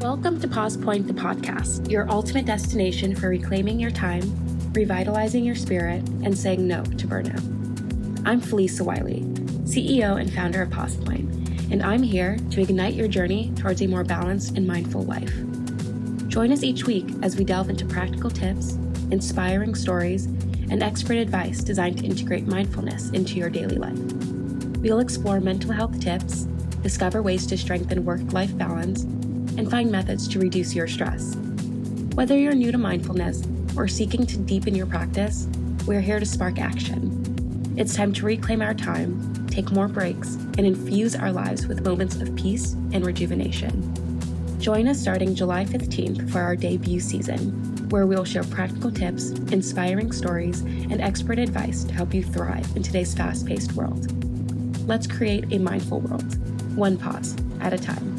Welcome to PausePoint, the podcast, your ultimate destination for reclaiming your time, revitalizing your spirit, and saying no to burnout. I'm Felisa Wiley, CEO and founder of PausePoint, and I'm here to ignite your journey towards a more balanced and mindful life. Join us each week as we delve into practical tips, inspiring stories, and expert advice designed to integrate mindfulness into your daily life. We'll explore mental health tips, discover ways to strengthen work-life balance, and find methods to reduce your stress. Whether you're new to mindfulness or seeking to deepen your practice, we're here to spark action. It's time to reclaim our time, take more breaks, and infuse our lives with moments of peace and rejuvenation. Join us starting July 15th for our debut season, where we'll share practical tips, inspiring stories, and expert advice to help you thrive in today's fast-paced world. Let's create a mindful world, one pause at a time.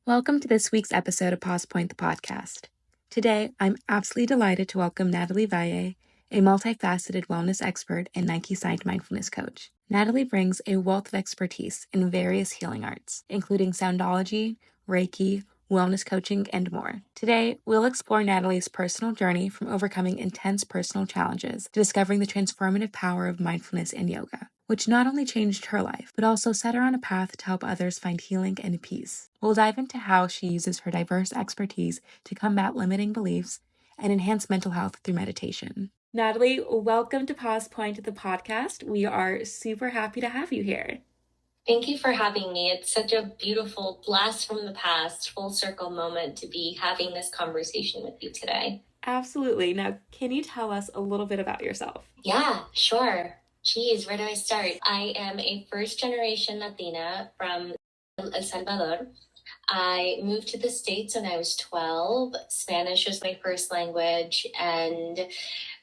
Welcome to this week's episode of PausePoint, the podcast. Today, I'm absolutely delighted to welcome Natalie Valle, a multifaceted wellness expert and Nike-signed mindfulness coach. Natalie brings a wealth of expertise in various healing arts, including Soundology, Reiki, wellness coaching, and more. Today, we'll explore Natalie's personal journey from overcoming intense personal challenges to discovering the transformative power of mindfulness and yoga, which not only changed her life, but also set her on a path to help others find healing and peace. We'll dive into how she uses her diverse expertise to combat limiting beliefs and enhance mental health through meditation. Natalie, welcome to PausePoint, the podcast. We are super happy to have you here. Thank you for having me. It's such a beautiful blast from the past, full circle moment to be having this conversation with you today. Absolutely. Now, can you tell us a little bit about yourself? Yeah, sure. Geez, where do I start? I am a first-generation Latina from El Salvador. I moved to the States when I was 12. Spanish was my first language and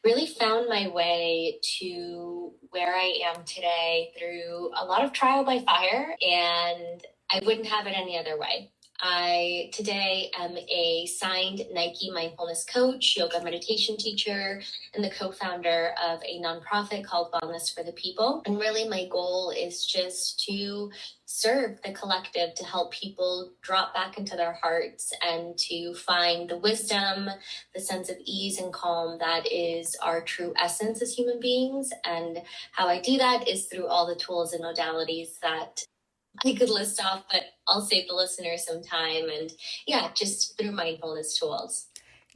really found my way to where I am today through a lot of trial by fire, and I wouldn't have it any other way. I today am a signed Nike Mindfulness Coach, yoga meditation teacher, and the co-founder of a nonprofit called Wanderlust for the People. And really my goal is just to serve the collective, to help people drop back into their hearts and to find the wisdom, the sense of ease and calm that is our true essence as human beings. And how I do that is through all the tools and modalities that I could list off, but I'll save the listeners some time. And yeah, just through mindfulness tools.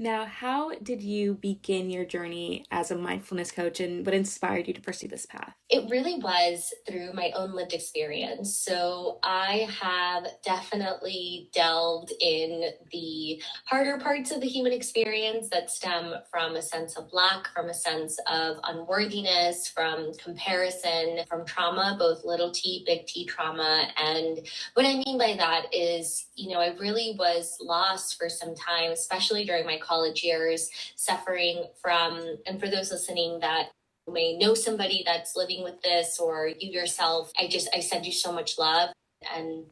Now, how did you begin your journey as a mindfulness coach, and what inspired you to pursue this path? It really was through my own lived experience. So I have definitely delved in the harder parts of the human experience that stem from a sense of lack, from a sense of unworthiness, from comparison, from trauma, both little t, big T trauma. And what I mean by that is, I really was lost for some time, especially during my college years, suffering from, and for those listening that may know somebody that's living with this or you yourself, I send you so much love and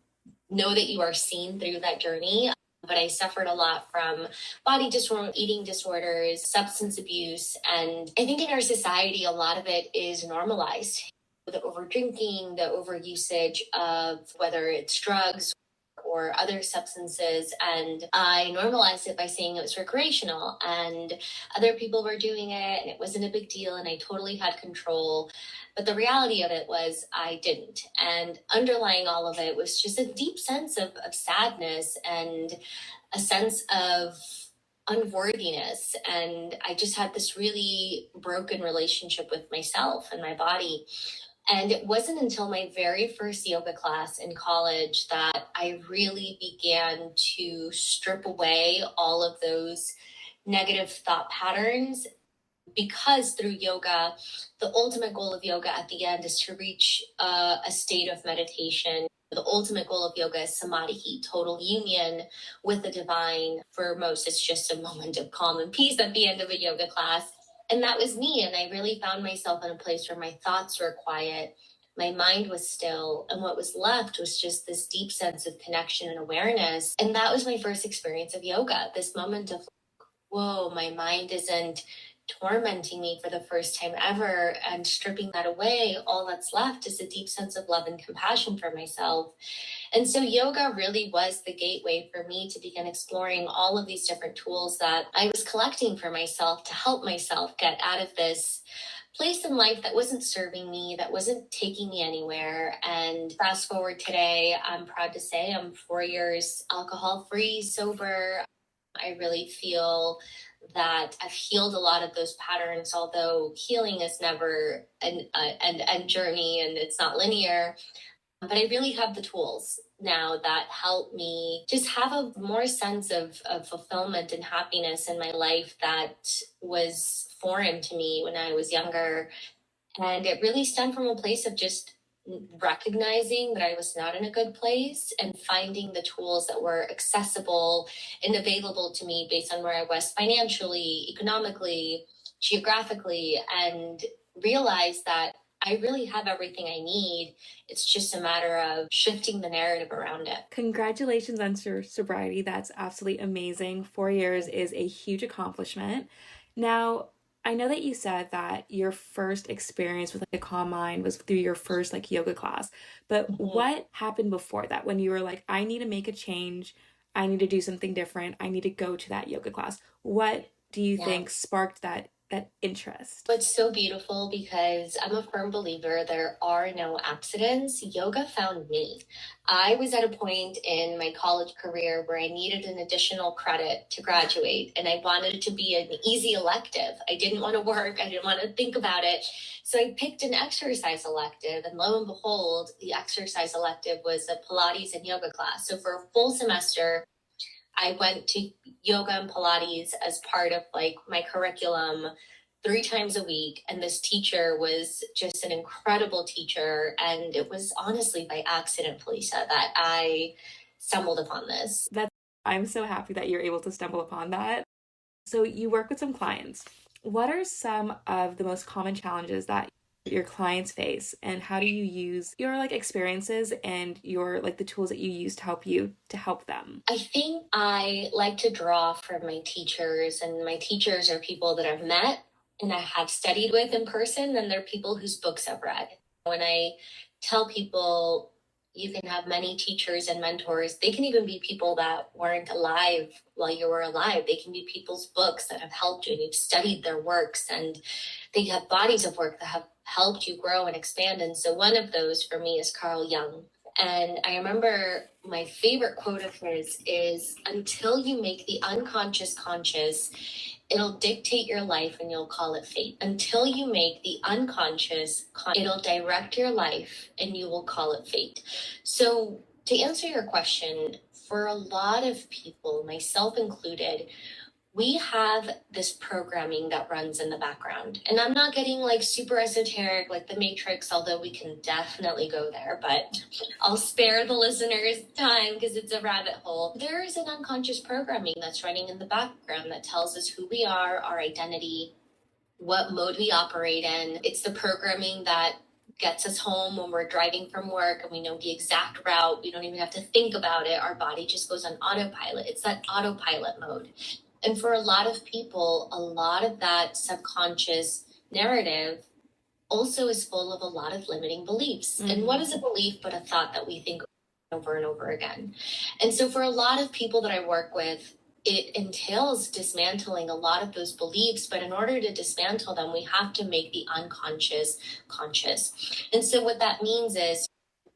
know that you are seen through that journey. But I suffered a lot from body disorder, eating disorders, substance abuse. And I think in our society, a lot of it is normalized. The over drinking, the overusage of whether it's drugs or other substances, and I normalized it by saying it was recreational and other people were doing it and it wasn't a big deal and I totally had control. But the reality of it was I didn't. And underlying all of it was just a deep sense of sadness and a sense of unworthiness. And I just had this really broken relationship with myself and my body. And it wasn't until my very first yoga class in college that I really began to strip away all of those negative thought patterns, because through yoga, the ultimate goal of yoga at the end is to reach a state of meditation. The ultimate goal of yoga is samadhi, total union with the divine. For most, it's just a moment of calm and peace at the end of a yoga class. And that was me. And I really found myself in a place where my thoughts were quiet, my mind was still, and what was left was just this deep sense of connection and awareness. And that was my first experience of yoga, this moment of, whoa, my mind isn't tormenting me for the first time ever, and stripping that away, all that's left is a deep sense of love and compassion for myself. And so yoga really was the gateway for me to begin exploring all of these different tools that I was collecting for myself to help myself get out of this place in life that wasn't serving me, that wasn't taking me anywhere. And fast forward today, I'm proud to say I'm 4 years alcohol-free, sober. I really feel that I've healed a lot of those patterns, although healing is never an journey and it's not linear. But I really have the tools now that help me just have a more sense of fulfillment and happiness in my life that was foreign to me when I was younger. And it really stemmed from a place of just recognizing that I was not in a good place and finding the tools that were accessible and available to me based on where I was financially, economically, geographically, and realize that I really have everything I need. It's just a matter of shifting the narrative around it. Congratulations on your sobriety. That's absolutely amazing. 4 years is a huge accomplishment. Now, I know that you said that your first experience with a calm mind was through your first yoga class, but what happened before that when you were like, I need to make a change, I need to do something different, I need to go to that yoga class? What do you think sparked that interest? It's so beautiful because I'm a firm believer there are no accidents. Yoga found me. I was at a point in my college career where I needed an additional credit to graduate, and I wanted it to be an easy elective. I didn't want to work. I didn't want to think about it. So I picked an exercise elective, and lo and behold, the exercise elective was a Pilates and yoga class. So for a full semester, I went to yoga and Pilates as part of my curriculum 3 times a week. And this teacher was just an incredible teacher. And it was honestly by accident, Felicia, that I stumbled upon this. I'm so happy that you're able to stumble upon that. So you work with some clients. What are some of the most common challenges that your clients face, and how do you use your experiences and your the tools that you use to help them? I think I like to draw from my teachers, and my teachers are people that I've met and I have studied with in person, and they're people whose books I've read. When I tell people you can have many teachers and mentors, they can even be people that weren't alive while you were alive. They can be people's books that have helped you, and you've studied their works, and they have bodies of work that have helped you grow and expand. And so one of those for me is Carl Jung. And I remember my favorite quote of his is, until you make the unconscious conscious, it'll dictate your life and you'll call it fate. Until you make the unconscious, it'll direct your life and you will call it fate. So to answer your question, for a lot of people, myself included, we have this programming that runs in the background. And I'm not getting super esoteric like the Matrix, although we can definitely go there, but I'll spare the listeners time because it's a rabbit hole. There is an unconscious programming that's running in the background that tells us who we are, our identity, what mode we operate in. It's the programming that gets us home when we're driving from work and we know the exact route. We don't even have to think about it. Our body just goes on autopilot. It's that autopilot mode. And for a lot of people, a lot of that subconscious narrative also is full of a lot of limiting beliefs. Mm-hmm. And what is a belief but a thought that we think over and over again? And so for a lot of people that I work with, it entails dismantling a lot of those beliefs. But in order to dismantle them, we have to make the unconscious conscious. And so what that means is,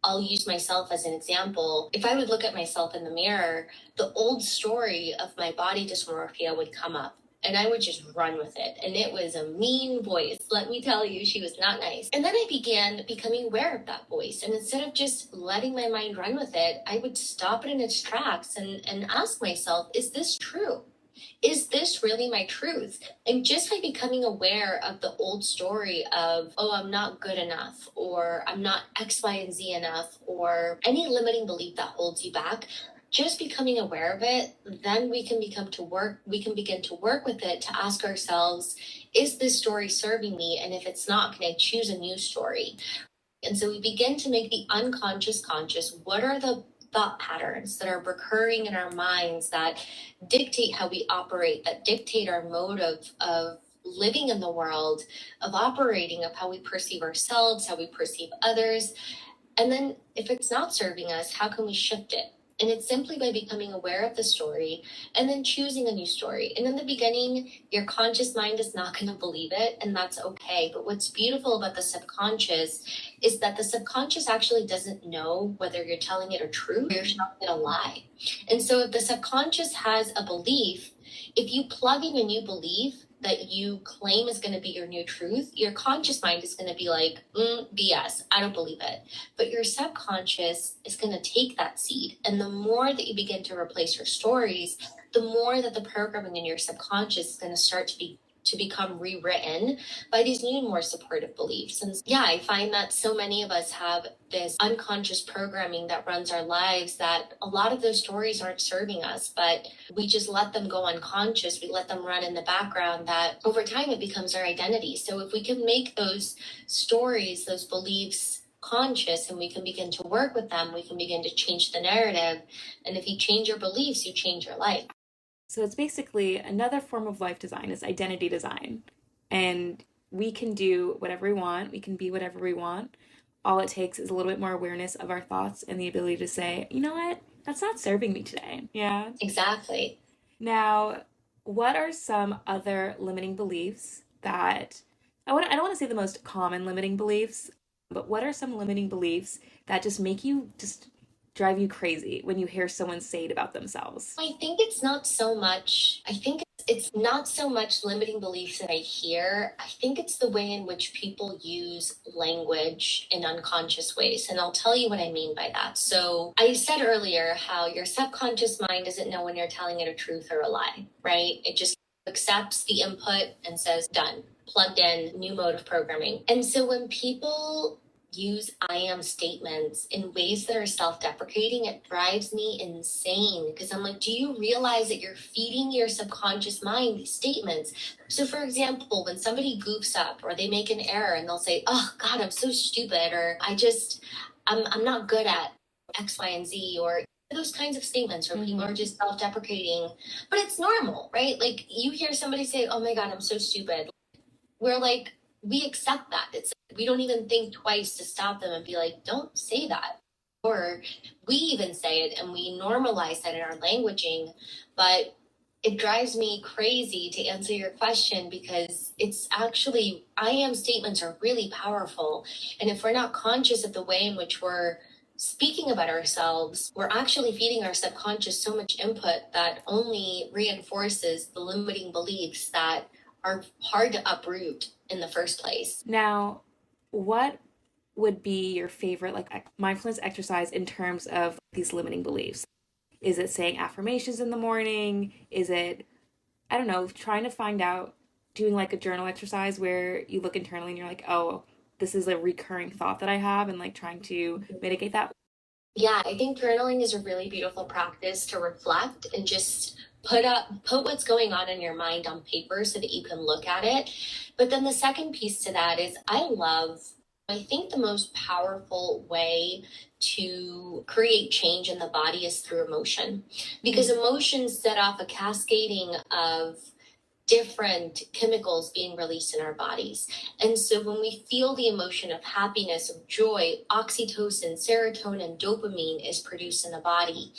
I'll use myself as an example. If I would look at myself in the mirror, the old story of my body dysmorphia would come up and I would just run with it. And it was a mean voice. Let me tell you, she was not nice. And then I began becoming aware of that voice. And instead of just letting my mind run with it, I would stop it in its tracks and ask myself, is this true? Is this really my truth? And just by becoming aware of the old story of, oh, I'm not good enough, or I'm not X, Y, and Z enough, or any limiting belief that holds you back, just becoming aware of it, then we can begin to work with it to ask ourselves, is this story serving me? And if it's not, can I choose a new story? And so we begin to make the unconscious conscious. What are the thought patterns that are recurring in our minds that dictate how we operate, that dictate our mode of living in the world, of operating, of how we perceive ourselves, how we perceive others. And then if it's not serving us, how can we shift it? And it's simply by becoming aware of the story and then choosing a new story. And in the beginning, your conscious mind is not going to believe it, and that's okay. But what's beautiful about the subconscious is that the subconscious actually doesn't know whether you're telling it a truth or you're telling it a lie. And so if the subconscious has a belief, if you plug in a new belief that you claim is going to be your new truth, your conscious mind is going to be like, BS, I don't believe it. But your subconscious is going to take that seed. And the more that you begin to replace your stories, the more that the programming in your subconscious is going to start to become rewritten by these new, more supportive beliefs. And yeah, I find that so many of us have this unconscious programming that runs our lives, that a lot of those stories aren't serving us, but we just let them go unconscious. We let them run in the background, that over time it becomes our identity. So if we can make those stories, those beliefs conscious, and we can begin to work with them, we can begin to change the narrative. And if you change your beliefs, you change your life. So it's basically another form of life design, is identity design. And we can do whatever we want. We can be whatever we want. All it takes is a little bit more awareness of our thoughts and the ability to say, you know what, that's not serving me today. Yeah. Exactly. Now, what are some other limiting beliefs that, I don't want to say the most common limiting beliefs, but what are some limiting beliefs that just make you drive you crazy when you hear someone say it about themselves? I think it's not so much limiting beliefs that I hear. I think it's the way in which people use language in unconscious ways. And I'll tell you what I mean by that. So I said earlier how your subconscious mind doesn't know when you're telling it a truth or a lie, right? It just accepts the input and says, done, plugged in, new mode of programming. And so when people use I am statements in ways that are self-deprecating, it drives me insane, because I'm like, do you realize that you're feeding your subconscious mind these statements? So for example, when somebody goofs up or they make an error and they'll say, oh God, I'm so stupid, or I'm not good at X, Y, and Z, or those kinds of statements where people are just self-deprecating, but it's normal, right? Like you hear somebody say, oh my God, I'm so stupid. We're like, we accept that. We don't even think twice to stop them and be like, don't say that. Or we even say it and we normalize that in our languaging, but it drives me crazy, to answer your question, because it's actually, I am statements are really powerful. And if we're not conscious of the way in which we're speaking about ourselves, we're actually feeding our subconscious so much input that only reinforces the limiting beliefs that are hard to uproot in the first place. Now, what would be your favorite mindfulness exercise in terms of these limiting beliefs? Is it saying affirmations in the morning? Is it, I don't know, trying to find out, doing like a journal exercise where you look internally and you're like, oh, this is a recurring thought that I have, and like trying to mitigate that? Yeah, I think journaling is a really beautiful practice to reflect and just put what's going on in your mind on paper so that you can look at it. But then the second piece to that is I think the most powerful way to create change in the body is through emotion, because emotions set off a cascading of different chemicals being released in our bodies. And so when we feel the emotion of happiness, of joy, oxytocin, serotonin, dopamine is produced in the body.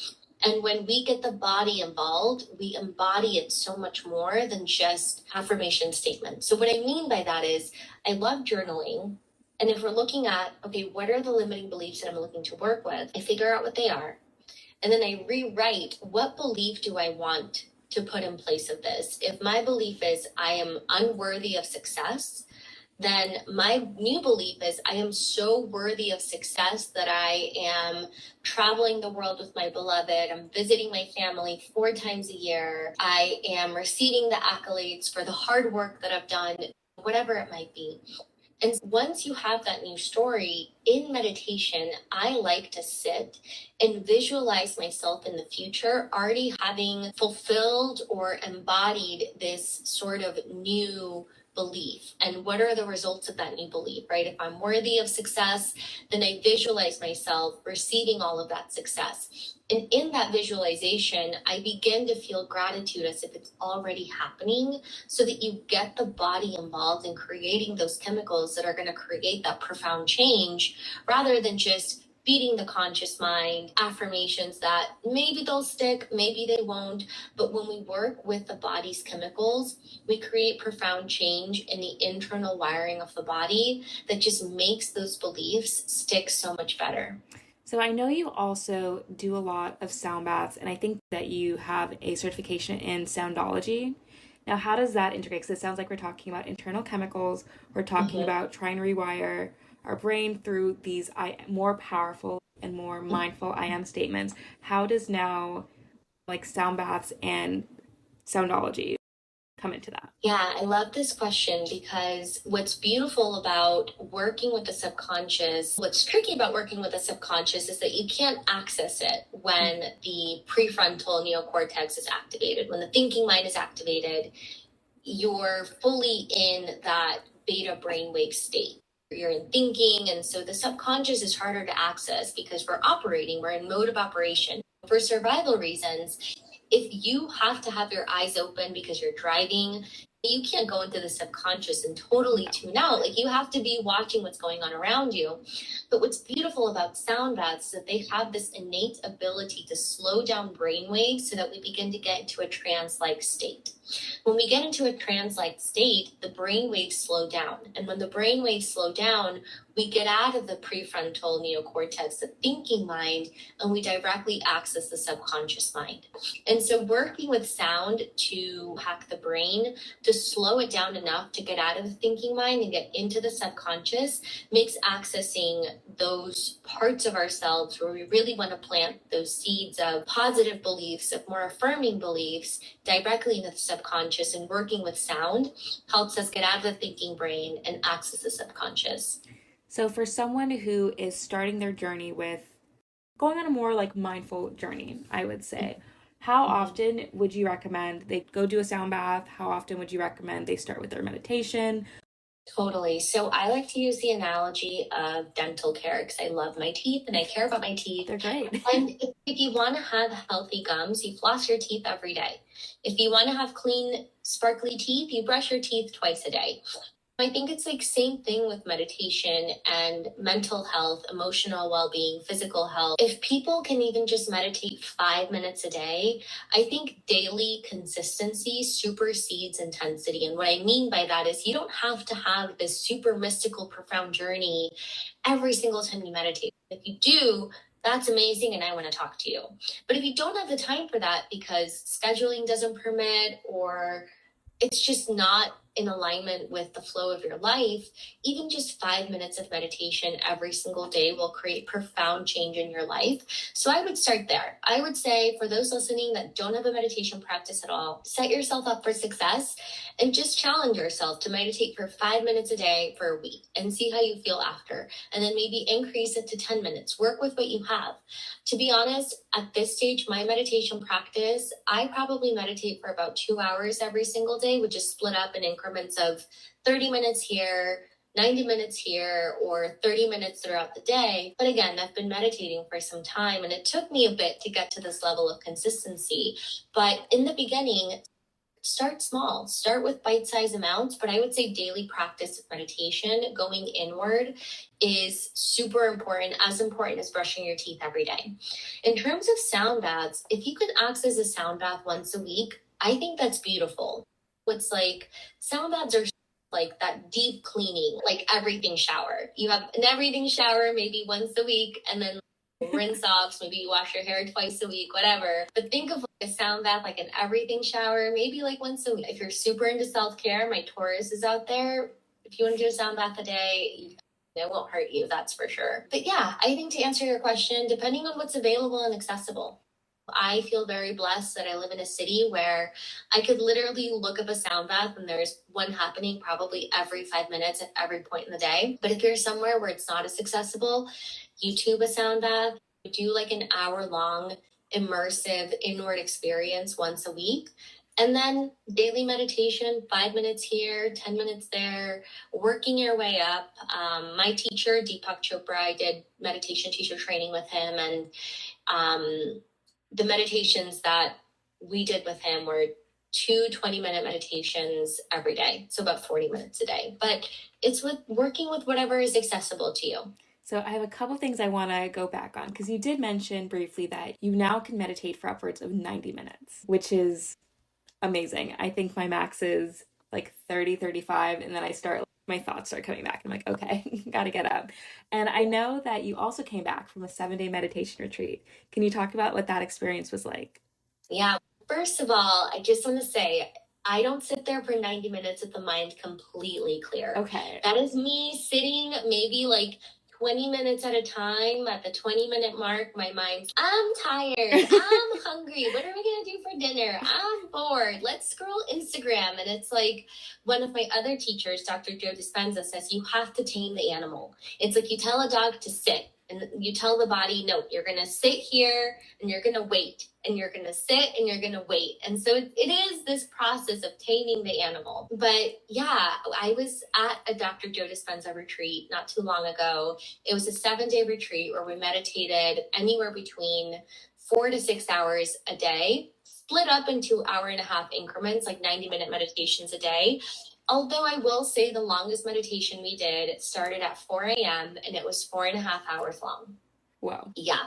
And when we get the body involved, we embody it so much more than just affirmation statements. So what I mean by that is I love journaling. And if we're looking at, okay, what are the limiting beliefs that I'm looking to work with? I figure out what they are. And then I rewrite, what belief do I want to put in place of this? If my belief is I am unworthy of success, then my new belief is I am so worthy of success that I am traveling the world with my beloved. I'm visiting my family 4 times a year. I am receiving the accolades for the hard work that I've done, whatever it might be. And once you have that new story in meditation, I like to sit and visualize myself in the future already having fulfilled or embodied this sort of new belief. And what are the results of that new belief, right? If I'm worthy of success, then I visualize myself receiving all of that success. And in that visualization, I begin to feel gratitude as if it's already happening, so that you get the body involved in creating those chemicals that are going to create that profound change, rather than just feeding the conscious mind affirmations that maybe they'll stick, maybe they won't. But when we work with the body's chemicals, we create profound change in the internal wiring of the body that just makes those beliefs stick so much better. So I know you also do a lot of sound baths, and I think that you have a certification in Soundology. Now, how does that integrate? Because it sounds like we're talking about internal chemicals. We're talking about trying to rewire our brain through these more powerful and more mindful I am statements. How does now like sound baths and Soundology come into that? Yeah, I love this question, because what's beautiful about working with the subconscious, what's tricky about working with the subconscious, is that you can't access it when the prefrontal neocortex is activated. When the thinking mind is activated, you're fully in that beta brainwave state. You're in thinking, and so the subconscious is harder to access because we're in mode of operation. For survival reasons, if you have to have your eyes open because you're driving, you can't go into the subconscious and totally tune out. Like, you have to be watching what's going on around you. But what's beautiful about sound baths is that they have this innate ability to slow down brain waves so that we begin to get into a trance-like state. When we get into a trance-like state, the brain waves slow down. And when the brain waves slow down, we get out of the prefrontal neocortex, the thinking mind, and we directly access the subconscious mind. And so working with sound to hack the brain, to slow it down enough to get out of the thinking mind and get into the subconscious, makes accessing those parts of ourselves where we really want to plant those seeds of positive beliefs, of more affirming beliefs, directly in the subconscious. And working with sound helps us get out of the thinking brain and access the subconscious. So for someone who is starting their journey with going on a more like mindful journey, I would say, how often would you recommend they go do a sound bath? How often would you recommend they start with their meditation? Totally. So I like to use the analogy of dental care, because I love my teeth and I care about my teeth. They're great. And if you want to have healthy gums, you floss your teeth every day. If you want to have clean, sparkly teeth, you brush your teeth twice a day. I think it's like same thing with meditation and mental health, emotional well-being, physical health. If people can even just meditate 5 minutes a day, I think daily consistency supersedes intensity. And what I mean by that is you don't have to have this super mystical, profound journey every single time you meditate. If you do, that's amazing, and I want to talk to you. But if you don't have the time for that because scheduling doesn't permit, or it's just not in alignment with the flow of your life, even just 5 minutes of meditation every single day will create profound change in your life. So I would start there. I would say for those listening that don't have a meditation practice at all, set yourself up for success and just challenge yourself to meditate for 5 minutes a day for a week and see how you feel after. And then maybe increase it to 10 minutes. Work with what you have. To be honest, at this stage, my meditation practice, I probably meditate for about 2 hours every single day, which is split up in increments of 30 minutes here, 90 minutes here, or 30 minutes throughout the day. But again, I've been meditating for some time, and it took me a bit to get to this level of consistency. But in the beginning, start small, start with bite-sized amounts, but I would say daily practice of meditation, going inward, is super important as brushing your teeth every day. In terms of sound baths, if you could access a sound bath once a week, I think that's beautiful. It's like sound baths are like that deep cleaning, like everything shower. You have an everything shower maybe once a week, and then rinse off, so maybe you wash your hair twice a week, whatever. But think of like a sound bath, like an everything shower, maybe like once a week. If you're super into self-care, my Taurus is out there. If you want to do a sound bath a day, it won't hurt you, that's for sure. But yeah, I think to answer your question, depending on what's available and accessible. I feel very blessed that I live in a city where I could literally look up a sound bath and there's one happening probably every 5 minutes at every point in the day. But if you're somewhere where it's not as accessible, YouTube a sound bath, do like an hour-long immersive inward experience once a week. And then daily meditation, 5 minutes here, 10 minutes there, working your way up. My teacher, Deepak Chopra, I did meditation teacher training with him. And the meditations that we did with him were 20-minute meditations every day. So about 40 minutes a day. But it's working with whatever is accessible to you. So I have a couple things I want to go back on, because you did mention briefly that you now can meditate for upwards of 90 minutes, which is amazing. I think my max is like 30, 35, and then my thoughts start coming back. I'm like, okay, gotta get up. And I know that you also came back from a 7-day meditation retreat. Can you talk about what that experience was like? Yeah. First of all, I just want to say, I don't sit there for 90 minutes with the mind completely clear. Okay. That is me sitting maybe like 20 minutes at a time. At the 20-minute mark, my mind's, I'm tired, I'm hungry, what are we going to do for dinner? I'm bored, let's scroll Instagram. And it's like one of my other teachers, Dr. Joe Dispenza, says, you have to tame the animal. It's like you tell a dog to sit, and you tell the body, no, you're going to sit here and you're going to wait, and you're going to sit and you're going to wait. And so it is this process of taming the animal. But yeah, I was at a Dr. Joe Dispenza retreat not too long ago. It was a 7-day retreat where we meditated anywhere between 4 to 6 hours a day, split up into 1.5-hour increments, like 90-minute meditations a day. Although I will say the longest meditation we did started at 4 a.m. and it was 4.5 hours long. Wow. Yeah.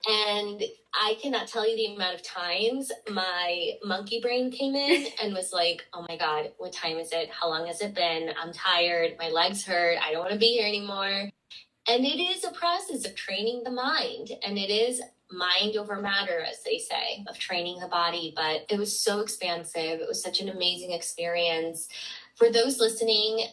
And I cannot tell you the amount of times my monkey brain came in and was like, oh my God, what time is it? How long has it been? I'm tired. My legs hurt. I don't want to be here anymore. And it is a process of training the mind. And it is mind over matter, as they say, of training the body. But it was so expansive. It was such an amazing experience. For those listening,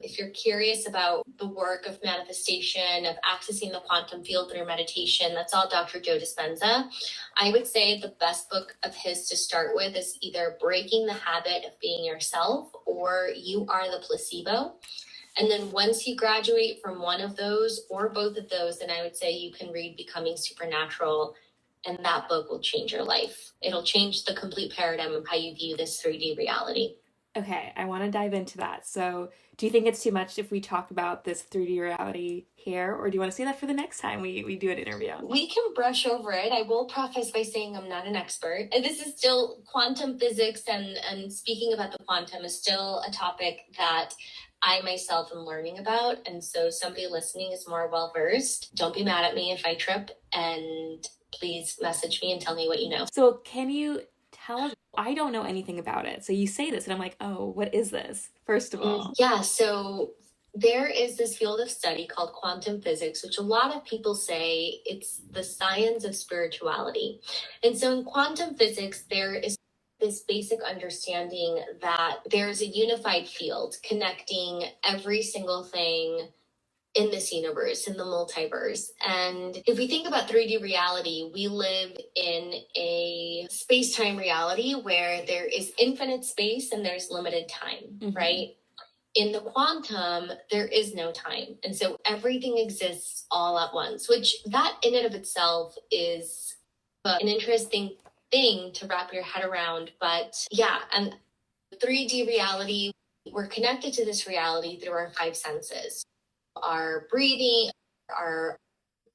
if you're curious about the work of manifestation, of accessing the quantum field through meditation, that's all Dr. Joe Dispenza. I would say the best book of his to start with is either Breaking the Habit of Being Yourself or You Are the Placebo. And then once you graduate from one of those or both of those, then I would say you can read Becoming Supernatural, and that book will change your life. It'll change the complete paradigm of how you view this 3D reality. Okay, I want to dive into that. So do you think it's too much if we talk about this 3D reality here, or do you want to say that for the next time we do an interview? We can brush over it. I will preface by saying I'm not an expert. And this is still quantum physics, and speaking about the quantum is still a topic that I myself am learning about. And so somebody listening is more well-versed. Don't be mad at me if I trip, and please message me and tell me what you know. So can you tell us? I don't know anything about it. So you say this and I'm like, oh, what is this? First of all. Yeah, so there is this field of study called quantum physics, which a lot of people say it's the science of spirituality. And so in quantum physics, there is this basic understanding that there's a unified field connecting every single thing in this universe, in the multiverse. And if we think about 3D reality, we live in a space-time reality where there is infinite space and there's limited time, right? In the quantum, there is no time. And so everything exists all at once, which that in and of itself is an interesting thing to wrap your head around. But yeah, and 3D reality, we're connected to this reality through our 5 senses. Our breathing, our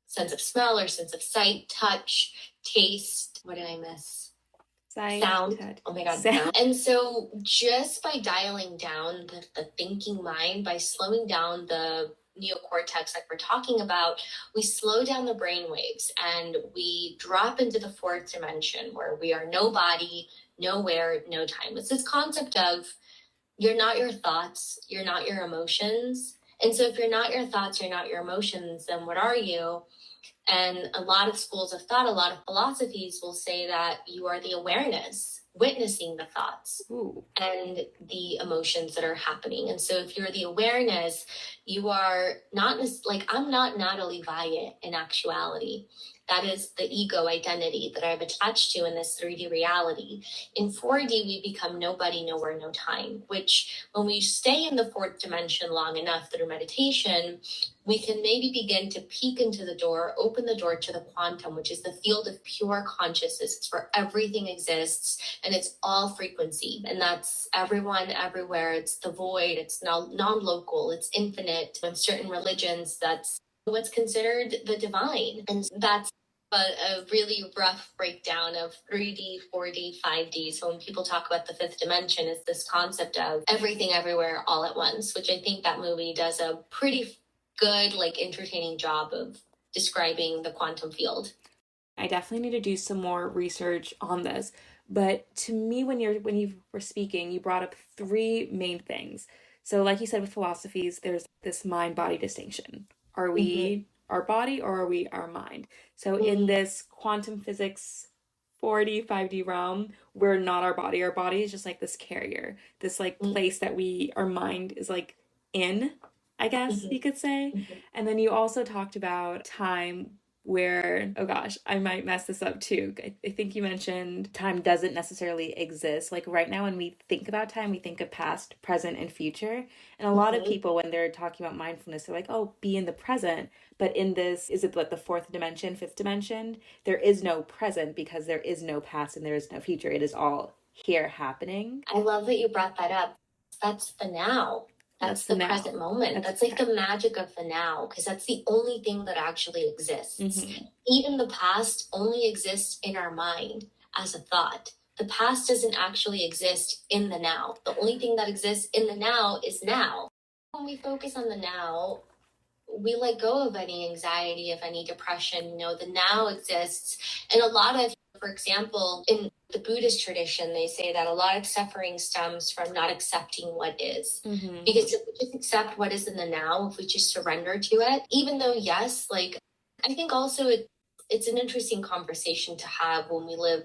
sense of smell, our sense of sight, touch, taste. What did I miss? Sound. Oh my God. Sound. And so just by dialing down the thinking mind, by slowing down the neocortex like we're talking about, we slow down the brain waves and we drop into the 4th dimension where we are no body, nowhere, no time. It's this concept of you're not your thoughts, you're not your emotions. And so if you're not your thoughts, you're not your emotions, then what are you? And a lot of schools of thought, a lot of philosophies will say that you are the awareness, witnessing the thoughts and the emotions that are happening. And so if you're the awareness, you are not like, I'm not Natalie Valle in actuality. That is the ego identity that I've attached to in this 3D reality. In 4D, we become nobody, nowhere, no time, which when we stay in the fourth dimension long enough through meditation, we can maybe begin to peek into the door, open the door to the quantum, which is the field of pure consciousness. It's where everything exists and it's all frequency. And that's everyone, everywhere. It's the void. It's non-local. It's infinite. In certain religions, that's what's considered the divine. And that's a really rough breakdown of 3D, 4D, 5D. So when people talk about the fifth dimension, it's this concept of everything everywhere all at once, which I think that movie does a pretty good, entertaining job of describing the quantum field. I definitely need to do some more research on this. But to me, when you were speaking, you brought up three main things. So like you said with philosophies, there's this mind-body distinction. Are we our body or are we our mind? So in this quantum physics 4D, 5D realm, we're not our body. Our body is just like this carrier, this place that our mind is in, I guess you could say. And then you also talked about time where, oh gosh, I might mess this up too. I think you mentioned time doesn't necessarily exist. Like right now when we think about time, we think of past, present, and future. And a lot of people, when they're talking about mindfulness, they're like, oh, be in the present. But in this, is it the fourth dimension, fifth dimension? There is no present because there is no past and there is no future. It is all here happening. I love that you brought that up. That's the now. That's the present moment. That's the magic of the now, because that's the only thing that actually exists. Even the past only exists in our mind as a thought. The past doesn't actually exist in the now. The only thing that exists in the now is now. When we focus on the now, we let go of any anxiety, of any depression. The now exists. And a lot of, for example, in the Buddhist tradition, they say that a lot of suffering stems from not accepting what is. Because if we just accept what is in the now, if we just surrender to it, even though, yes, I think also it's an interesting conversation to have when we live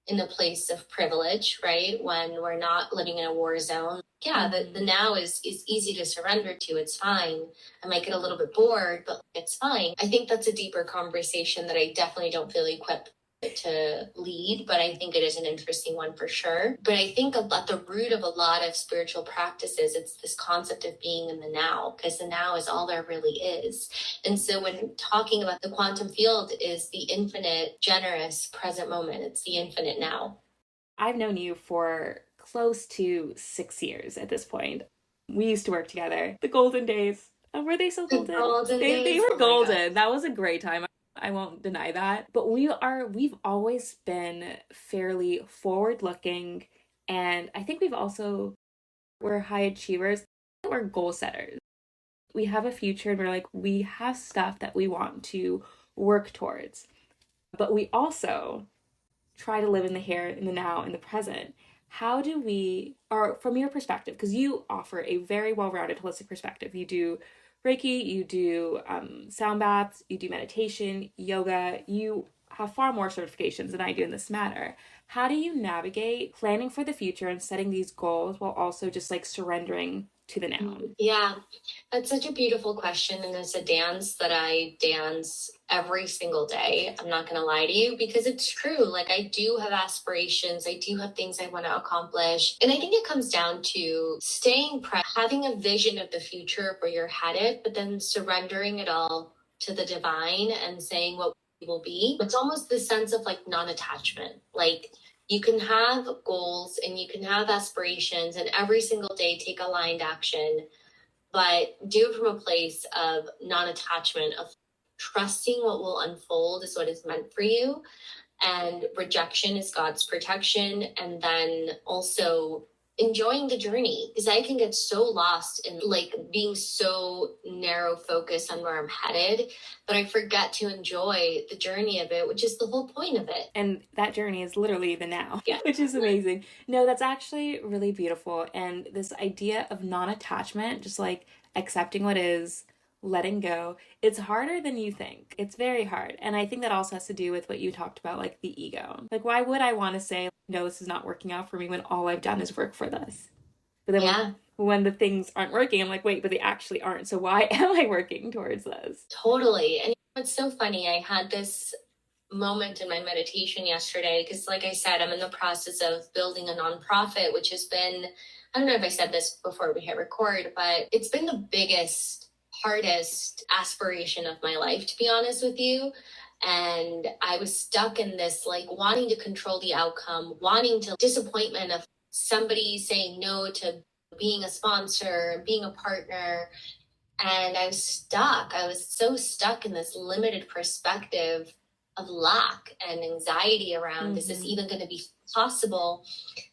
in a place of privilege, right? When we're not living in a war zone. Yeah, the now is easy to surrender to. It's fine. I might get a little bit bored, but it's fine. I think that's a deeper conversation that I definitely don't feel equipped to lead, but I think it is an interesting one for sure. But I think at the root of a lot of spiritual practices, it's this concept of being in the now, because the now is all there really is. And so when talking about the quantum field is the infinite, generous present moment. It's the infinite now. I've known you for close to 6 years at this point. We used to work together. The golden days. Oh, were they so golden? They were golden. That was a great time. I won't deny that. But we've always been fairly forward-looking, and I think we're high achievers. We're goal setters. We have a future and we have stuff that we want to work towards. But we also try to live in the here, in the now, in the present. How do we, or from your perspective, because you offer a very well-rounded holistic perspective. You do Reiki, you do sound baths, you do meditation, yoga, you have far more certifications than I do in this matter. How do you navigate planning for the future and setting these goals while also just surrendering to the now? Yeah, that's such a beautiful question. And it's a dance that I dance every single day. I'm not going to lie to you, because it's true. I do have aspirations. I do have things I want to accomplish. And I think it comes down to staying present, having a vision of the future of where you're headed, but then surrendering it all to the divine and saying what will be. It's almost this sense of non-attachment. You can have goals and you can have aspirations and every single day take aligned action, but do it from a place of non-attachment, of trusting what will unfold is what is meant for you. And rejection is God's protection. And then also enjoying the journey, because I can get so lost in being so narrow focused on where I'm headed, but I forget to enjoy the journey of it, which is the whole point of it. And that journey is literally the now, which is amazing. No, that's actually really beautiful. And this idea of non-attachment, just accepting what is, letting go, it's harder than you think. It's very hard. And I think that also has to do with what you talked about, the ego. Why would I want to say, no, this is not working out for me when all I've done is work for this? But then when the things aren't working, I'm wait, but they actually aren't. So why am I working towards this? Totally. And it's so funny. I had this moment in my meditation yesterday, because like I said, I'm in the process of building a nonprofit, which has been, I don't know if I said this before we hit record, but it's been the biggest, hardest aspiration of my life, to be honest with you. And I was stuck in this, like, wanting to control the outcome, wanting to disappointment of somebody saying no to being a sponsor, being a partner. And I was stuck. I was so stuck in this limited perspective of lack and anxiety around, is this even going to be possible?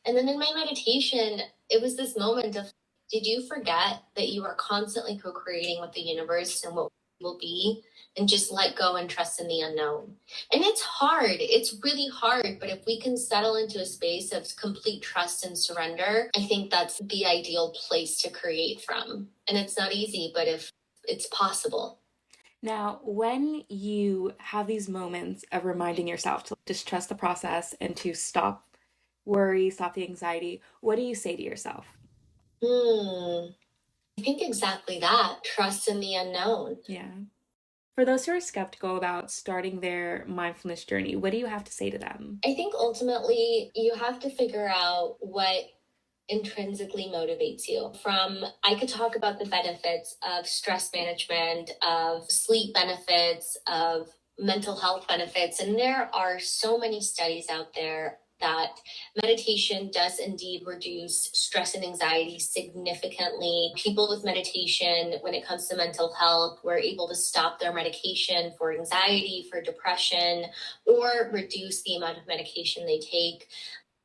And then in my meditation, it was this moment of, did you forget that you are constantly co-creating with the universe and what will be, and just let go and trust in the unknown? And it's hard. It's really hard. But if we can settle into a space of complete trust and surrender, I think that's the ideal place to create from. And it's not easy, but if it's possible. Now, when you have these moments of reminding yourself to just trust the process and to stop worry, stop the anxiety, what do you say to yourself? I think exactly that. Trust in the unknown. Yeah. For those who are skeptical about starting their mindfulness journey, what do you have to say to them? I think ultimately you have to figure out what intrinsically motivates you. I could talk about the benefits of stress management, of sleep benefits, of mental health benefits. And there are so many studies out there that meditation does indeed reduce stress and anxiety significantly. People with meditation, when it comes to mental health, were able to stop their medication for anxiety, for depression, or reduce the amount of medication they take.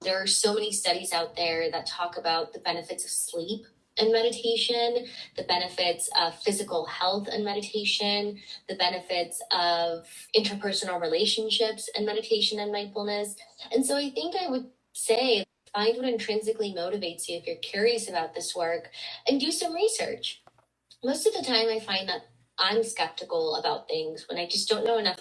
There are so many studies out there that talk about the benefits of sleep and meditation, the benefits of physical health and meditation, the benefits of interpersonal relationships and meditation and mindfulness. And so I think I would say, find what intrinsically motivates you if you're curious about this work, and do some research. Most of the time I find that I'm skeptical about things when I just don't know enough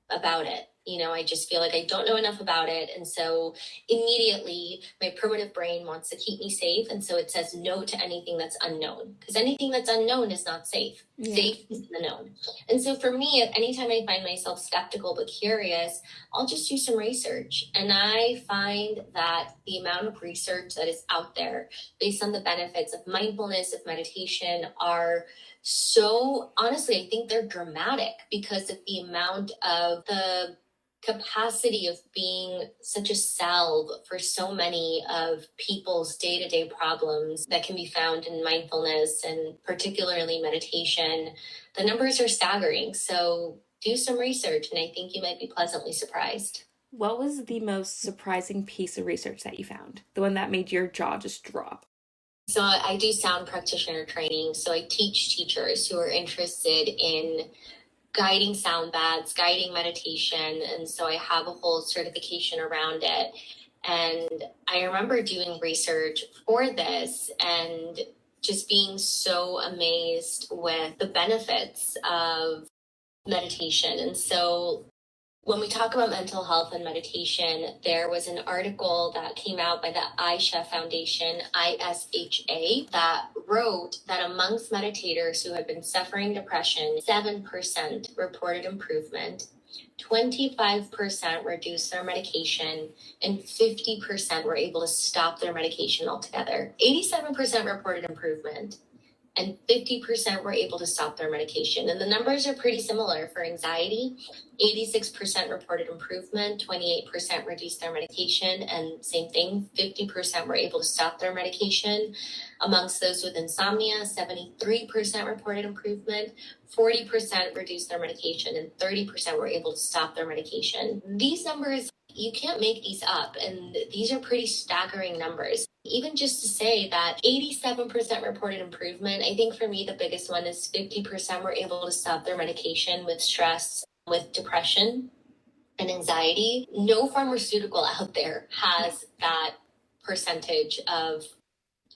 about it. I just feel like I don't know enough about it. And so immediately my primitive brain wants to keep me safe. And so it says no to anything that's unknown, because anything that's unknown is not safe. Yeah. Safe is the known. And so for me, anytime I find myself skeptical but curious, I'll just do some research. And I find that the amount of research that is out there based on the benefits of mindfulness, of meditation, are so, honestly, I think they're dramatic because of the amount of the capacity of being such a salve for so many of people's day-to-day problems that can be found in mindfulness and particularly meditation. The numbers are staggering. So do some research, and I think you might be pleasantly surprised. What was the most surprising piece of research that you found? The one that made your jaw just drop? So I do sound practitioner training. So I teach teachers who are interested in guiding sound baths, guiding meditation. And so I have a whole certification around it. And I remember doing research for this and just being so amazed with the benefits of meditation. And so when we talk about mental health and meditation, there was an article that came out by the Aisha Foundation, ISHA, that wrote that amongst meditators who had been suffering depression, 7% reported improvement, 25% reduced their medication, and 50% were able to stop their medication altogether. 87% reported improvement, and 50% were able to stop their medication. And the numbers are pretty similar for anxiety. 86% reported improvement, 28% reduced their medication, and same thing, 50% were able to stop their medication. Amongst those with insomnia, 73% reported improvement, 40% reduced their medication, and 30% were able to stop their medication. These numbers, you can't make these up, and these are pretty staggering numbers. Even just to say that 87% reported improvement, I think for me the biggest one is 50% were able to stop their medication with stress, with depression and anxiety. No pharmaceutical out there has that percentage of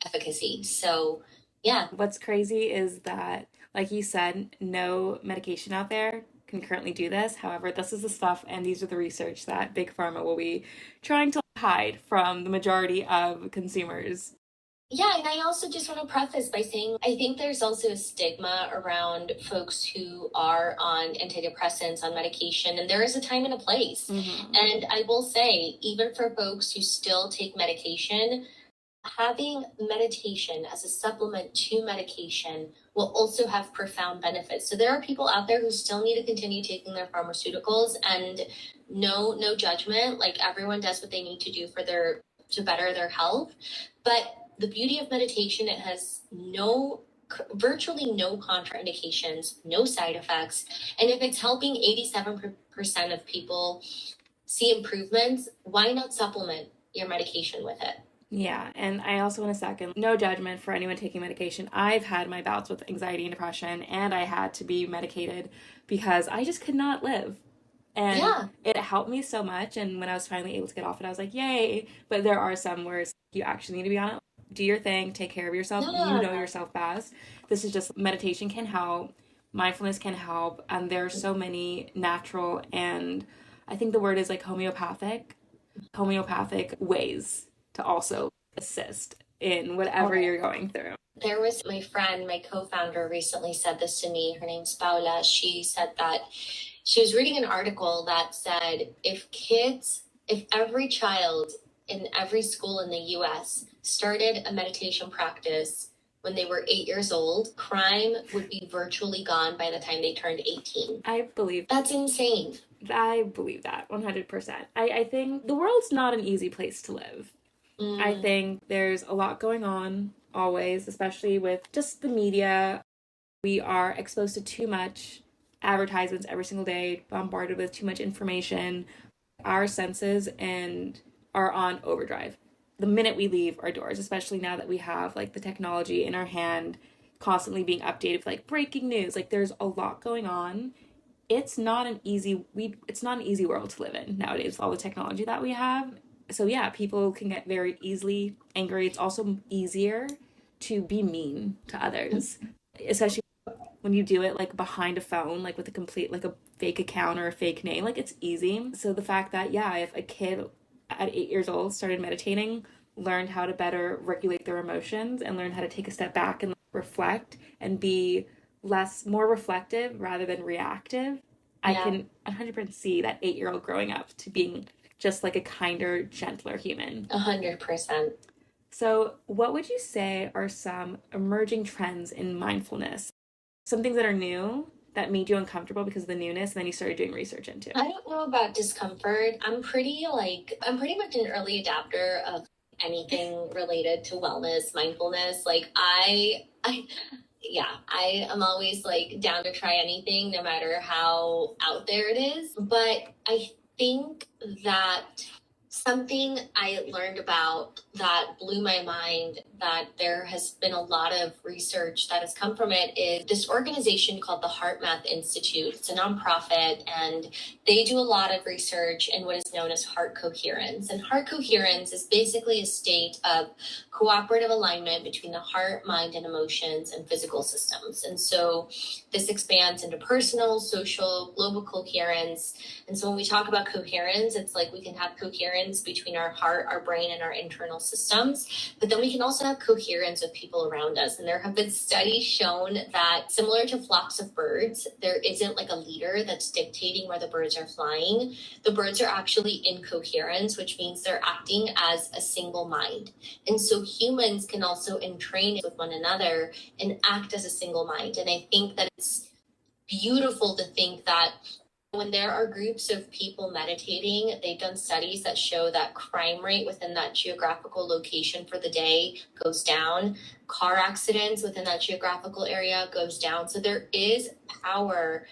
efficacy. So, yeah. What's crazy is that, like you said, no medication out there can currently do this. However, this is the stuff and these are the research that Big Pharma will be trying to hide from the majority of consumers. Yeah, and I also just want to preface by saying I think there's also a stigma around folks who are on antidepressants, on medication, and there is a time and a place. And I will say, even for folks who still take medication, having meditation as a supplement to medication will also have profound benefits. So there are people out there who still need to continue taking their pharmaceuticals, and no judgment. Like, everyone does what they need to do for to better their health. But the beauty of meditation, it has virtually no contraindications, no side effects. And if it's helping 87% of people see improvements, why not supplement your medication with it? Yeah, and I also want to second, no judgment for anyone taking medication. I've had my bouts with anxiety and depression, and I had to be medicated because I just could not live. And it helped me so much. And when I was finally able to get off it, I was like, yay. But there are some where you actually need to be on it. Do your thing, take care of yourself. You know yourself best. This is just, meditation can help, mindfulness can help, and there are so many natural, and I think the word is like homeopathic ways to also assist in whatever you're going through. There was my friend, my co-founder, recently said this to me. Her name's Paula. She said that she was reading an article that said if every child in every school in the US started a meditation practice when they were 8 years old, crime would be virtually gone by the time they turned 18. I believe that's insane. I believe that 100%. I think the world's not an easy place to live. I think there's a lot going on always, especially with just the media. We are exposed to too much advertisements every single day, bombarded with too much information. Our senses are on overdrive the minute we leave our doors, especially now that we have like the technology in our hand, constantly being updated with like breaking news. Like, there's a lot going on. It's not an easy world to live in nowadays with all the technology that we have. So yeah, people can get very easily angry. It's also easier to be mean to others, especially when you do it like behind a phone, like with a fake account or a fake name. Like, it's easy. So the fact that, yeah, if a kid at 8 years old started meditating, learned how to better regulate their emotions, and learned how to take a step back and reflect and be more reflective rather than reactive, I can 100% see that 8-year-old growing up to being just like a kinder, gentler human. 100%. So what would you say are some emerging trends in mindfulness? Some things that are new that made you uncomfortable because of the newness, and then you started doing research into? I don't know about discomfort. I'm pretty much an early adapter of anything related to wellness, mindfulness. Like, I am always like down to try anything, no matter how out there it is. But I think that something I learned about that blew my mind, that there has been a lot of research that has come from it, is this organization called the HeartMath Institute. It's a nonprofit, and they do a lot of research in what is known as heart coherence. And heart coherence is basically a state of cooperative alignment between the heart, mind, and emotions and physical systems. And so this expands into personal, social, global coherence. And so when we talk about coherence, it's like we can have coherence between our heart, our brain, and our internal systems, but then we can also have coherence with people around us. And there have been studies shown that, similar to flocks of birds, there isn't like a leader that's dictating where the birds are flying. The birds are actually in coherence, which means they're acting as a single mind. And so humans can also entrain with one another and act as a single mind. And I think that it's beautiful to think that when there are groups of people meditating, they've done studies that show that crime rate within that geographical location for the day goes down. Car accidents within that geographical area goes down. So there is power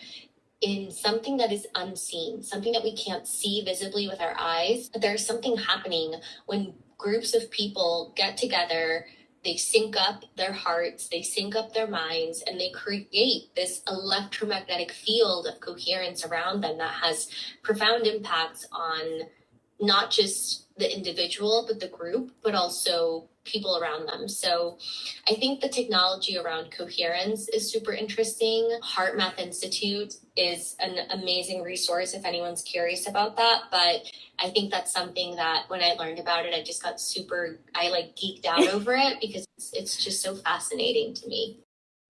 in something that is unseen, something that we can't see visibly with our eyes. But there's something happening when groups of people get together. They sync up their hearts, they sync up their minds, and they create this electromagnetic field of coherence around them that has profound impacts on not just the individual, but the group, but also people around them. So I think the technology around coherence is super interesting. Heart Math Institute is an amazing resource if anyone's curious about that. But I think that's something that when I learned about it, I just got I geeked out over it because it's just so fascinating to me.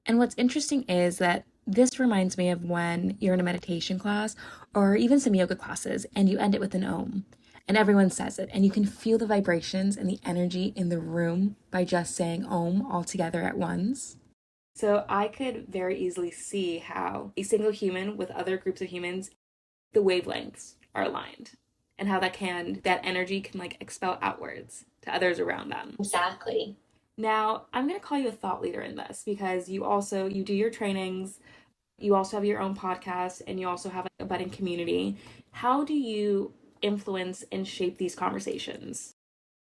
And what's interesting is that this reminds me of when you're in a meditation class or even some yoga classes and you end it with an Om. And everyone says it, and you can feel the vibrations and the energy in the room by just saying Om all together at once. So I could very easily see how a single human with other groups of humans, the wavelengths are aligned, and how that energy can expel outwards to others around them. Exactly. Now, I'm going to call you a thought leader in this because you do your trainings, you also have your own podcast, and you also have a budding community. How do you influence and shape these conversations?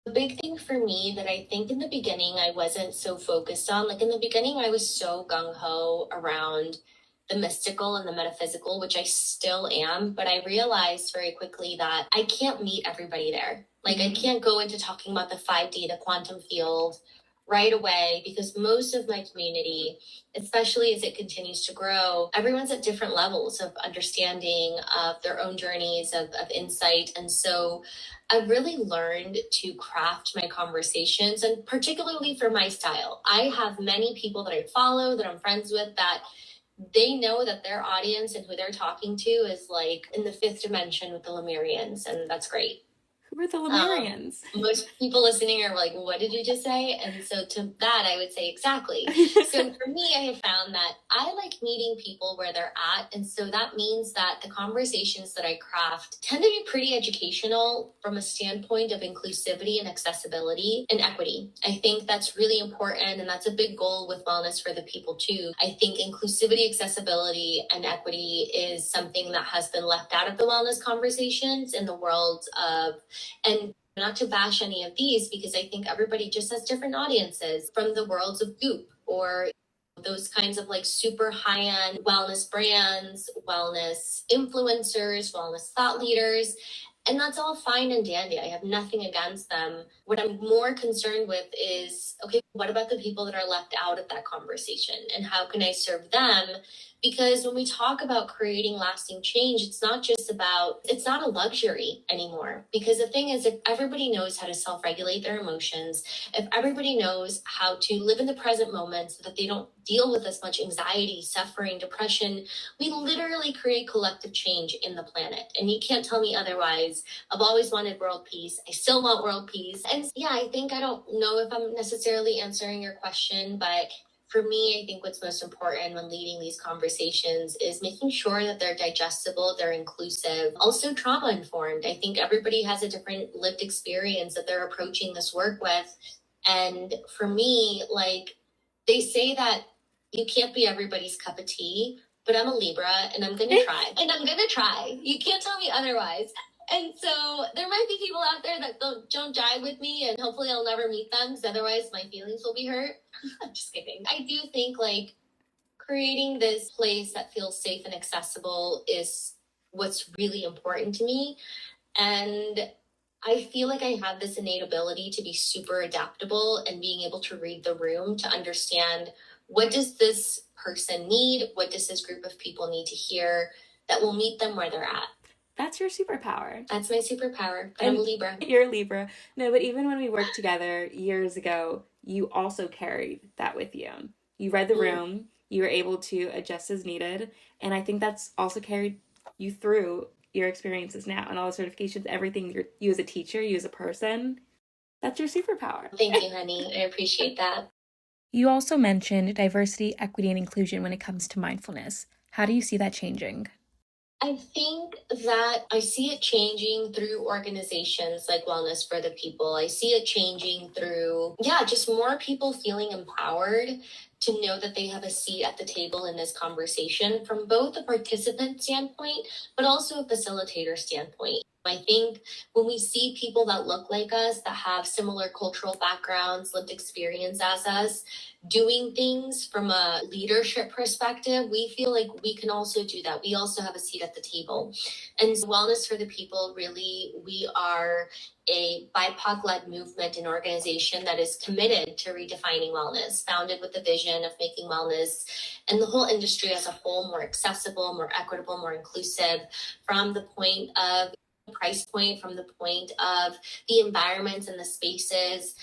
The big thing for me that I think in the beginning I wasn't so focused on, in the beginning I was so gung-ho around the mystical and the metaphysical, which I still am, but I realized very quickly that I can't meet everybody there. I can't go into talking about the 5D, the quantum field right away, because most of my community, especially as it continues to grow, everyone's at different levels of understanding of their own journeys of insight. And so I've really learned to craft my conversations, and particularly for my style. I have many people that I follow, that I'm friends with, that they know that their audience and who they're talking to is in the fifth dimension with the Lemurians, and that's great. Who are the Lemurians? Most people listening are like, what did you just say? And so to that, I would say exactly. So for me, I have found that I like meeting people where they're at. And so that means that the conversations that I craft tend to be pretty educational from a standpoint of inclusivity and accessibility and equity. I think that's really important. And that's a big goal with wellness for the people too. I think inclusivity, accessibility, and equity is something that has been left out of the wellness conversations in the world of, and not to bash any of these, because I think everybody just has different audiences, from the worlds of Goop or those kinds of super high-end wellness brands, wellness influencers, wellness thought leaders. And that's all fine and dandy. I have nothing against them. What I'm more concerned with is, okay, what about the people that are left out of that conversation? And how can I serve them? Because when we talk about creating lasting change, it's not a luxury anymore. Because the thing is, if everybody knows how to self-regulate their emotions, if everybody knows how to live in the present moment so that they don't deal with as much anxiety, suffering, depression, we literally create collective change in the planet. And you can't tell me otherwise. I've always wanted world peace. I still want world peace. And yeah, I don't know if I'm necessarily answering your question, but for me, I think what's most important when leading these conversations is making sure that they're digestible, they're inclusive, also trauma informed. I think everybody has a different lived experience that they're approaching this work with. And for me, they say that you can't be everybody's cup of tea, but I'm a Libra and I'm going to try. You can't tell me otherwise. And so there might be people out there that don't jive with me, and hopefully I'll never meet them, because otherwise my feelings will be hurt. I'm just kidding. I do think creating this place that feels safe and accessible is what's really important to me. And I feel like I have this innate ability to be super adaptable and being able to read the room to understand, what does this person need? What does this group of people need to hear that will meet them where they're at? That's your superpower. That's my superpower. I'm a Libra. You're a Libra. No, but even when we worked together years ago, you also carried that with you. You read the room. You were able to adjust as needed. And I think that's also carried you through your experiences now and all the certifications, everything. You as a teacher, you as a person. That's your superpower. Thank you, honey. I appreciate that. You also mentioned diversity, equity, and inclusion when it comes to mindfulness. How do you see that changing? I think that I see it changing through organizations like Wellness for the People. I see it changing through, just more people feeling empowered to know that they have a seat at the table in this conversation from both a participant standpoint, but also a facilitator standpoint. I think when we see people that look like us, that have similar cultural backgrounds, lived experience as us, doing things from a leadership perspective, we feel like we can also do that. We also have a seat at the table. And Wellness for the People, really, we are a BIPOC-led movement and organization that is committed to redefining wellness, founded with the vision of making wellness and the whole industry as a whole more accessible, more equitable, more inclusive, from the point of price point, from the point of the environments and the spaces,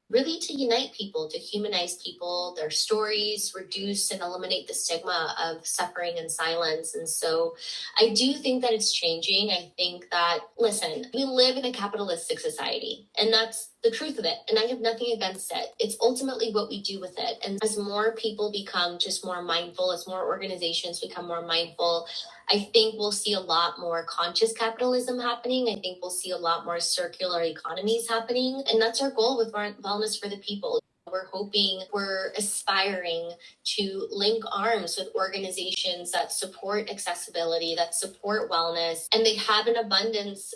really to unite people, to humanize people, their stories, reduce and eliminate the stigma of suffering and silence. And so I do think that it's changing. I think that, listen, we live in a capitalistic society, and that's the truth of it. And I have nothing against it. It's ultimately what we do with it. And as more people become just more mindful, as more organizations become more mindful, I think we'll see a lot more conscious capitalism happening. I think we'll see a lot more circular economies happening. And that's our goal with Wellness for the People. We're aspiring to link arms with organizations that support accessibility, that support wellness, and they have an abundance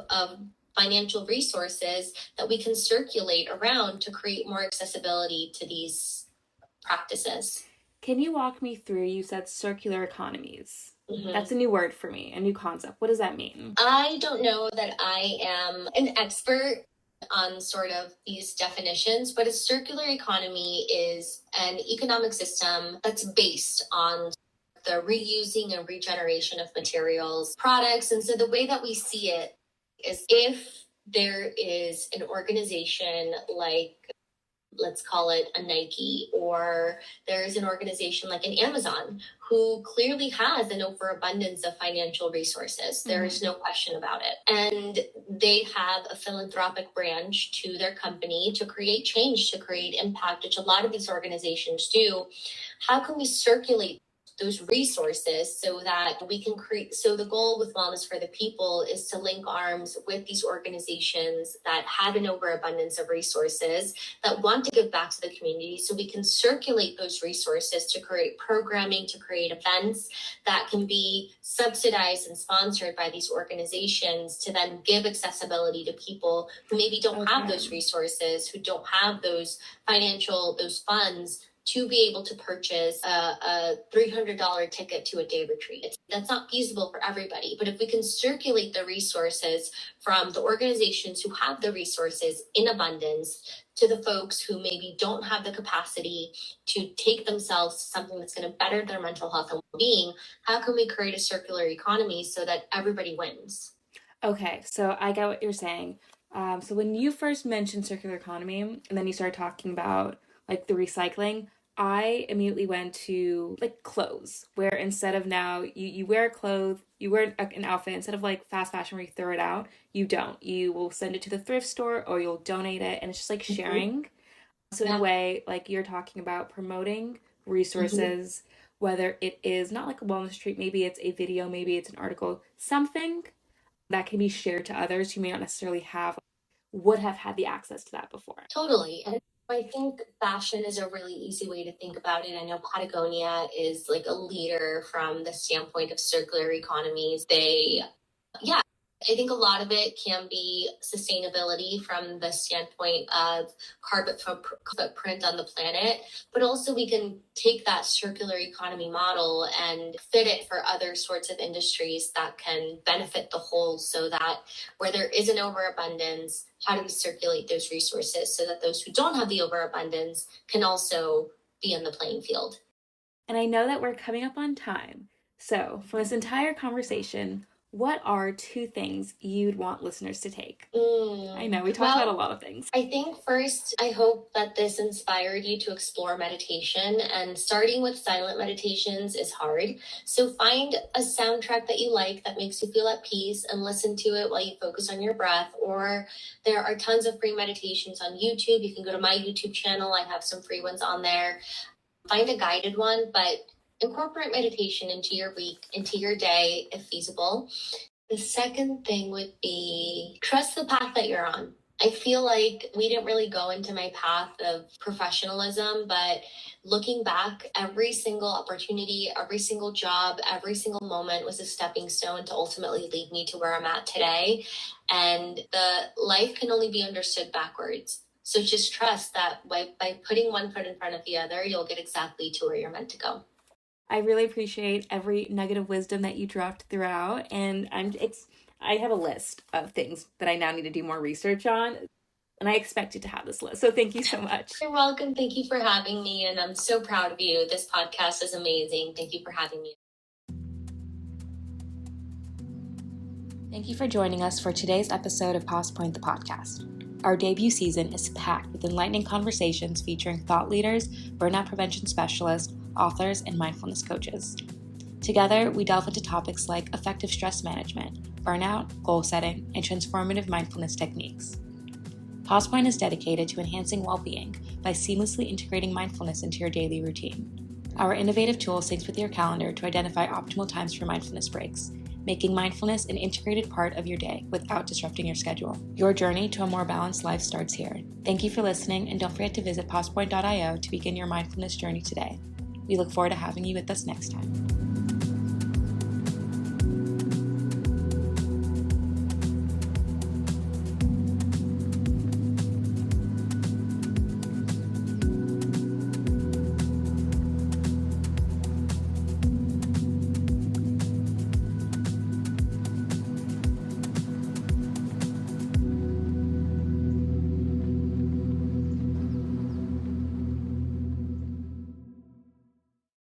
of financial resources that we can circulate around to create more accessibility to these practices. Can you walk me through, you said circular economies. Mm-hmm. That's a new word for me, a new concept. What does that mean? I don't know that I am an expert on sort of these definitions, but a circular economy is an economic system that's based on the reusing and regeneration of materials, products. And so the way that we see it is, if there is an organization like, let's call it a Nike, or there's an organization like an Amazon who clearly has an overabundance of financial resources. There is no question about it. And they have a philanthropic branch to their company to create change, to create impact, which a lot of these organizations do. How can we circulate those resources so that we can create? So the goal with Wellness for the People is to link arms with these organizations that have an overabundance of resources, that want to give back to the community, so we can circulate those resources to create programming, to create events that can be subsidized and sponsored by these organizations, to then give accessibility to people who maybe don't have those resources, who don't have those funds, to be able to purchase a $300 ticket to a day retreat. That's not feasible for everybody. But if we can circulate the resources from the organizations who have the resources in abundance to the folks who maybe don't have the capacity to take themselves to something that's going to better their mental health and well-being, how can we create a circular economy so that everybody wins? Okay, so I get what you're saying. So when you first mentioned circular economy, and then you started talking about like the recycling, I immediately went to like clothes, where instead of now you wear you wear an outfit, instead of like fast fashion where you throw it out, you don't. You will send it to the thrift store or you'll donate it, and it's just like sharing. So in a way, like you're talking about promoting resources, whether it is not like a wellness treat, maybe it's a video, maybe it's an article, something that can be shared to others who may not necessarily would have had the access to that before. Totally. And I think fashion is a really easy way to think about it. I know Patagonia is like a leader from the standpoint of circular economies. I think a lot of it can be sustainability from the standpoint of carbon footprint on the planet, but also we can take that circular economy model and fit it for other sorts of industries that can benefit the whole, so that where there is an overabundance, how do we circulate those resources so that those who don't have the overabundance can also be in the playing field? And I know that we're coming up on time. So from this entire conversation, what are 2 things you'd want listeners to take? I know we talked about a lot of things. I think first, I hope that this inspired you to explore meditation, and starting with silent meditations is hard. So find a soundtrack that you like that makes you feel at peace and listen to it while you focus on your breath. Or there are tons of free meditations on YouTube. You can go to my YouTube channel. I have some free ones on there. Find a guided one, but incorporate meditation into your week, into your day, if feasible. The second thing would be trust the path that you're on. I feel like we didn't really go into my path of professionalism, but looking back, every single opportunity, every single job, every single moment was a stepping stone to ultimately lead me to where I'm at today. And the life can only be understood backwards. So just trust that by putting one foot in front of the other, you'll get exactly to where you're meant to go. I really appreciate every nugget of wisdom that you dropped throughout, and I have a list of things that I now need to do more research on, and I expected to have this list. So thank you so much. You're welcome. Thank you for having me, and I'm so proud of you. This podcast is amazing. Thank you for having me. Thank you for joining us for today's episode of PausePoint, the podcast. Our debut season is packed with enlightening conversations featuring thought leaders, burnout prevention specialists, authors, and mindfulness coaches. Together, we delve into topics like effective stress management, burnout, goal setting, and transformative mindfulness techniques. PausePoint is dedicated to enhancing well-being by seamlessly integrating mindfulness into your daily routine. Our innovative tool syncs with your calendar to identify optimal times for mindfulness breaks, making mindfulness an integrated part of your day without disrupting your schedule. Your journey to a more balanced life starts here. Thank you for listening, and don't forget to visit pausepoint.io to begin your mindfulness journey today. We look forward to having you with us next time.